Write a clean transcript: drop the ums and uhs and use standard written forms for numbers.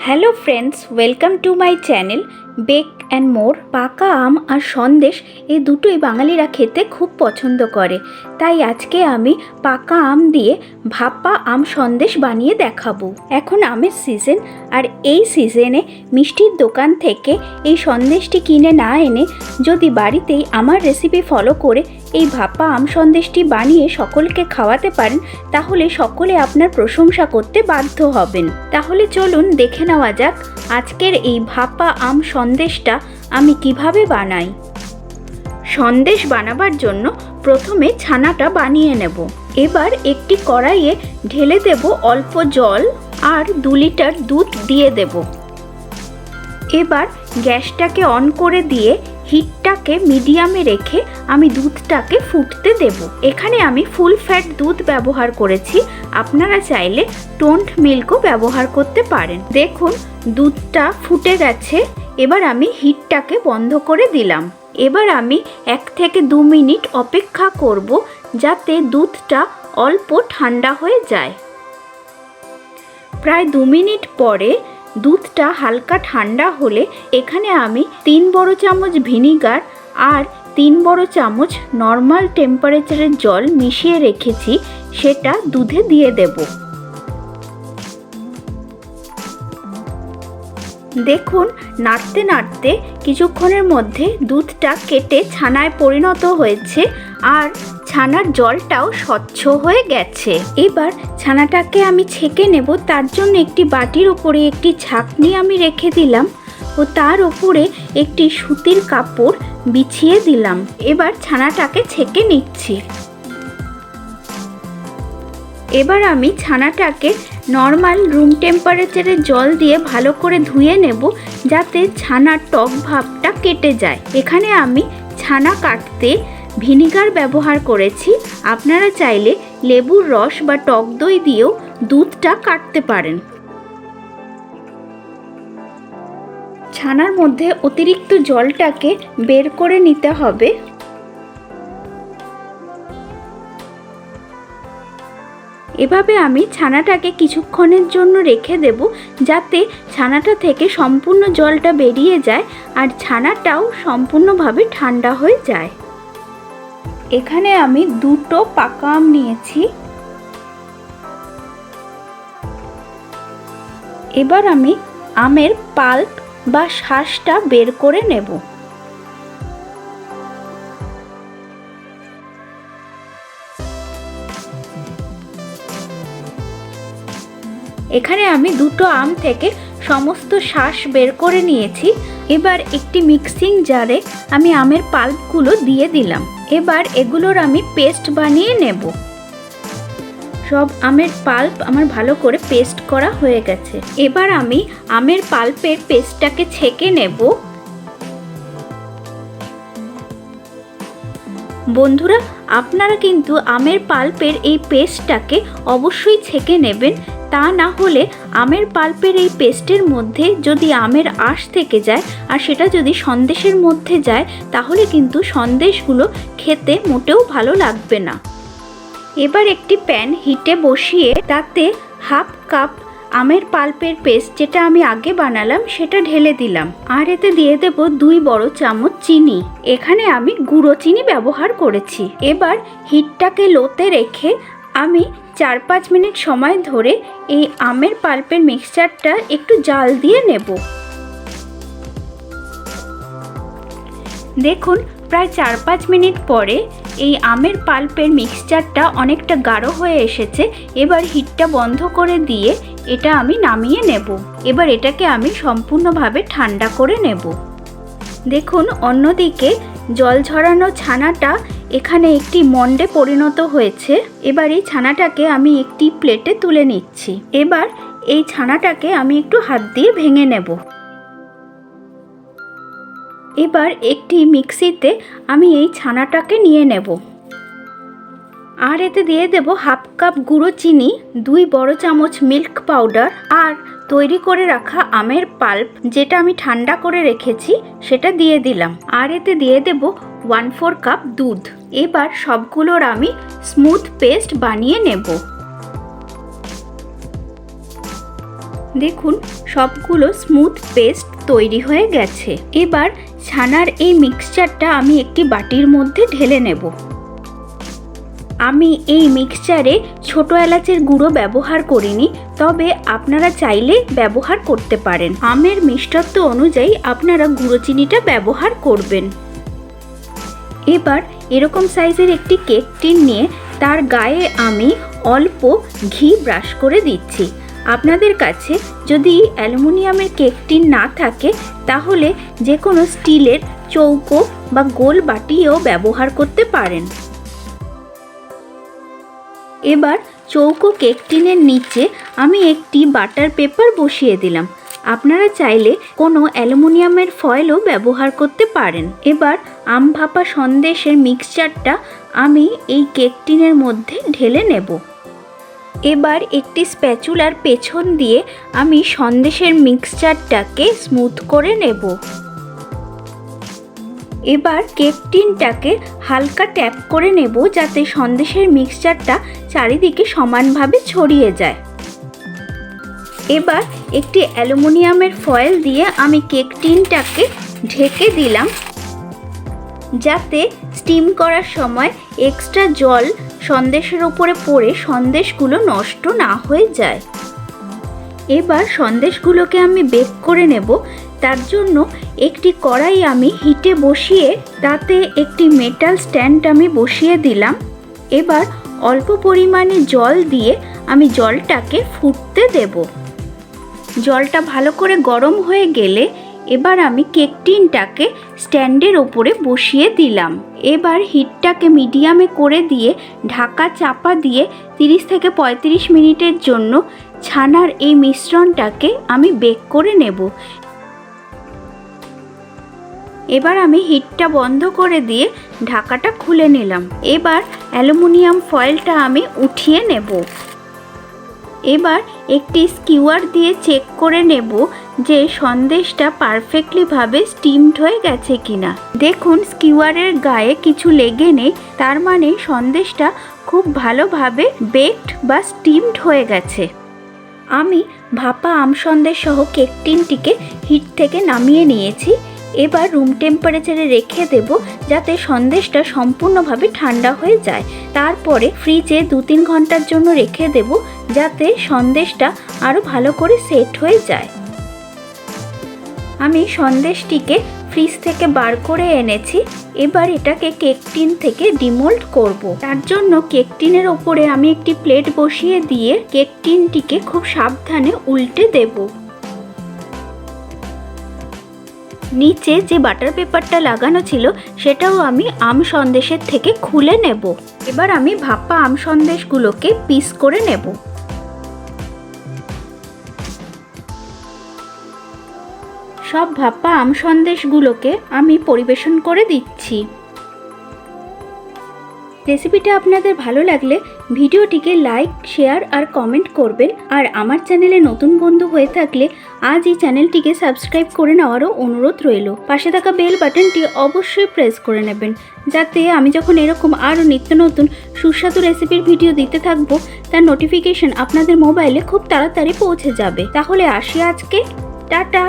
Hello friends, welcome to my channel bake and more. পাকা আম আর সন্দেশ এই দুটোই বাঙালিরা খেতে খুব পছন্দ করে, তাই আজকে আমি পাকা আম দিয়ে ভাপা আম সন্দেশ বানিয়ে দেখাবো। এখন আমের সিজন, আর এই সিজনে মিষ্টির দোকান থেকে এই সন্দেশটি কিনে না এনে যদি বাড়িতেই আমার রেসিপি ফলো করে এই ভাপা আম সন্দেশটি বানিয়ে সকলকে খাওয়াতে পারেন, তাহলে সকলে আপনার প্রশংসা করতে বাধ্য হবেন। তাহলে চলুন দেখে নেওয়া যাক আজকের এই ভাপা আম সন্দেশটা আমি কিভাবে বানাই। সন্দেশ বানাবার জন্য প্রথমে ছানাটা বানিয়ে নেব। এবার একটি কড়াইয়ে ঢেলে দেব অল্প জল আর 2 লিটার দুধ দিয়ে দেব। এবার গ্যাসটাকে অন করে দিয়ে হিটটাকে মিডিয়ামে রেখে আমি দুধটাকে ফুটতে দেব। এখানে আমি ফুল ফ্যাট দুধ ব্যবহার করেছি, আপনারা চাইলে টোন্ড মিল্কও ব্যবহার করতে পারেন। দেখুন দুধটা ফুটে গেছে, এবার আমি হিটটাকে বন্ধ করে দিলাম। এবার আমি 1 থেকে 2 মিনিট অপেক্ষা করব যাতে দুধটা অল্প ঠান্ডা হয়ে যায়। প্রায় 2 মিনিট পরে দুধটা হালকা ঠান্ডা হলে এখানে আমি 3 বড় চামচ ভিনিগার আর 3 বড় চামচ নর্মাল টেম্পারেচারের জল মিশিয়ে রেখেছি, সেটা দুধে দিয়ে দেব। দেখুন নাড়তে নাড়তে কিছুক্ষণের মধ্যে দুধটা কেটে ছানায় পরিণত হয়েছে আর ছানার জলটাও স্বচ্ছ হয়ে গেছে। এবার ছানাটাকে আমি ছেঁকে নেব, তার জন্য একটি বাটির উপরে একটি ছাঁকনি আমি রেখে দিলাম ও তার উপরে একটি সুতির কাপড় বিছিয়ে দিলাম। এবার ছানাটাকে ছেঁকে নিচ্ছি। এবার আমি ছানাটাকে নর্মাল রুম টেম্পারেচারের জল দিয়ে ভালো করে ধুয়ে নেব, যাতে ছানার টক ভাবটা কেটে যায়। এখানে আমি ছানা কাটতে ভিনিগার ব্যবহার করেছি, আপনারা চাইলে লেবুর রস বা টক দই দিয়েও দুধটা কাটতে পারেন। ছানার মধ্যে অতিরিক্ত জলটাকে বের করে নিতে হবে। এভাবে আমি ছানাটাকে কিছুক্ষণের জন্য রেখে দেব, যাতে ছানাটা থেকে সম্পূর্ণ জলটা বেরিয়ে যায় আর ছানাটাও সম্পূর্ণভাবে ঠান্ডা হয়ে যায়। এখানে আমি 2টো পাকা আম নিয়েছি। এবার আমি আমের পাল্প বা শাঁসটা বের করে নেব। এখানে আমি 2টো আম থেকে সমস্ত শাঁস বের করে নিয়েছি। এবার একটি মিক্সিং জারে আমি আমের পাল্পগুলো দিয়ে দিলাম। এবার এগুলোর আমি পেস্ট বানিয়ে নেব। সব আমের পাল্প আমার ভালো করে পেস্ট করা হয়ে গেছে। এবার আমি আমের পাল্পের পেস্টটাকে ছেঁকে নেব। বন্ধুরা, আপনারা কিন্তু আমের পাল্পের এই পেস্টটাকে অবশ্যই ছেঁকে নেবেন, তা না হলে আমের পাল্পের এই পেস্টের মধ্যে যদি আমের আঁশ থেকে যায় আর সেটা যদি সন্দেশের মধ্যে যায়, তাহলে কিন্তু সন্দেশগুলো খেতে মোটেও ভালো লাগবে না। এবার একটি প্যান হিটে বসিয়ে তাতে 1/2 কাপ আমের পাল্পের পেস্ট, যেটা আমি আগে বানালাম, সেটা ঢেলে দিলাম। আর এতে দিয়ে দেব 2 বড় চামচ চিনি। এখানে আমি গুঁড়ো চিনি ব্যবহার করেছি। এবার হিটটাকে লোতে রেখে আমি 4-5 মিনিট সময় ধরে এই আমের পাল্পের মিক্সচারটা একটু জাল দিয়ে নেব। দেখুন প্রায় 4-5 মিনিট পরে এই আমের পাল্পের মিক্সচারটা অনেকটা গাঢ় হয়ে এসেছে। এবার হিটটা বন্ধ করে দিয়ে এটা আমি নামিয়ে নেব। এবার এটাকে আমি সম্পূর্ণভাবে ঠান্ডা করে নেব। দেখুন অন্যদিকে জল ঝরানো ছানাটা এখানে একটি মন্ডে পরিণত হয়েছে। এবার এই ছানাটাকে আমি একটি প্লেটে তুলে নিচ্ছি। এবার এই ছানাটাকে আমি একটু হাত দিয়ে ভেঙে নেব। এবার একটি মিক্সিতে আমি এই ছানাটাকে নিয়ে নেব। আর এতে দিয়ে দেব 1/2 কাপ গুঁড়ো চিনি, 2 বড় চামচ মিল্ক পাউডার আর তৈরি করে রাখা আমের পাল্প, যেটা আমি ঠান্ডা করে রেখেছি, সেটা দিয়ে দিলাম। আর এতে দিয়ে দেব 1/4 কাপ দুধ। এবার সবগুলোর আমি স্মুথ পেস্ট বানিয়ে নেব। দেখুন সবগুলো স্মুথ পেস্ট তৈরি হয়ে গেছে। এবার ছানার এই মিক্সচারটা আমি একটি বাটির মধ্যে ঢেলে নেব। আমি এই মিক্সচারে ছোট এলাচের গুঁড়ো ব্যবহার করিনি, তবে আপনারা চাইলে ব্যবহার করতে পারেন। আমের মিষ্টত্ব অনুযায়ী আপনারা গুঁড়ো চিনিটা ব্যবহার করবেন। এবার এরকম সাইজের একটি কেক টিন নিয়ে তার গায়ে আমি অল্প ঘি ব্রাশ করে দিচ্ছি। আপনাদের কাছে যদি অ্যালুমিনিয়ামের কেক টিন না থাকে তাহলে যে কোনো স্টিলের চৌকো বা গোল বাটিও ব্যবহার করতে পারেন। এবার চৌকো কেক টিনের নিচে আমি একটি বাটার পেপার বসিয়ে দিলাম। আপনারা চাইলে কোনো অ্যালুমিনিয়ামের ফয়েলও ব্যবহার করতে পারেন। এবার আম ভাপা সন্দেশের মিক্সচারটা আমি এই কেক টিনের মধ্যে ঢেলে নেব। এবার একটি স্প্যাচুলার পেছন দিয়ে আমি সন্দেশের মিক্সচারটাকে স্মুথ করে নেব। এবার কেক টিনটাকে হালকা ট্যাপ করে নেব যাতে সন্দেশের মিক্সচারটা চারিদিকে সমানভাবে ছড়িয়ে যায়। এবার একটি অ্যালুমিনিয়ামের ফয়েল দিয়ে আমি কেক টিনটাকে ঢেকে দিলাম যাতে স্টিম করার সময় এক্সট্রা জল সন্দেশের ওপরে পড়ে সন্দেশগুলো নষ্ট না হয়ে যায়। এবার সন্দেশগুলোকে আমি বেক করে নেব। তার জন্য একটি কড়াই আমি হিটে বসিয়ে তাতে একটি মেটাল স্ট্যান্ড আমি বসিয়ে দিলাম। এবার অল্প পরিমাণে জল দিয়ে আমি জলটাকে ফুটতে দেব। জলটা ভালো করে গরম হয়ে গেলে এবার আমি কেক টিনটাকে স্ট্যান্ডের ওপরে বসিয়ে দিলাম। এবার হিটটাকে মিডিয়ামে করে দিয়ে ঢাকা চাপা দিয়ে 30 থেকে 35 মিনিটের জন্য ছানার এই মিশ্রণটাকে আমি বেক করে নেব। এবার আমি হিটটা বন্ধ করে দিয়ে ঢাকাটা খুলে নিলাম। এবার অ্যালুমিনিয়াম ফয়েলটা আমি উঠিয়ে নেব। এবার একটি স্কিওয়ার দিয়ে চেক করে নেব যে সন্দেশটা পারফেক্টলিভাবে স্টিমড হয়ে গেছে কিনা। দেখুন স্কিওয়ারের গায়ে কিছু লেগে নেই, তার মানে সন্দেশটা খুব ভালোভাবে বেকড বা স্টিমড হয়ে গেছে। আমি ভাপা আম সন্দেশ সহ কেক টিনটিকে হিট থেকে নামিয়ে নিয়েছি। এবার রুম টেম্পারেচারে রেখে দেব যাতে সন্দেশটা সম্পূর্ণভাবে ঠান্ডা হয়ে যায়। তারপরে ফ্রিজে 2-3 ঘন্টার জন্য রেখে দেব যাতে সন্দেশটা আরও ভালো করে সেট হয়ে যায়। আমি সন্দেশটিকে ফ্রিজ থেকে বার করে এনেছি। এবার এটাকে কেক টিন থেকে ডিমোল্ড করব। তার জন্য কেক টিনের ওপরে আমি একটি প্লেট বসিয়ে দিয়ে কেক টিনটিকে খুব সাবধানে উল্টে দেব। নিচে যে বাটার পেপারটা লাগানো ছিল সেটাও আমি আম সন্দেশের থেকে খুলে নেব। এবার আমি ভাপা আম সন্দেশগুলোকে পিস করে নেব। সব ভাপা আম সন্দেশগুলোকে আমি পরিবেশন করে দিচ্ছি। রেসিপিটা আপনাদের ভালো লাগলে ভিডিওটিকে লাইক, শেয়ার আর কমেন্ট করবেন। আর আমার চ্যানেলে নতুন বন্ধু হয়ে থাকলে আজ এই চ্যানেলটিকে সাবস্ক্রাইব করে নেওয়ারও অনুরোধ রইল। পাশে থাকা বেল বাটনটি অবশ্যই প্রেস করে নেবেন যাতে আমি যখন এরকম আরও নিত্য নতুন সুস্বাদু রেসিপির ভিডিও দিতে থাকবো তার নোটিফিকেশন আপনাদের মোবাইলে খুব তাড়াতাড়ি পৌঁছে যাবে। তাহলে আসি আজকে, টাটা।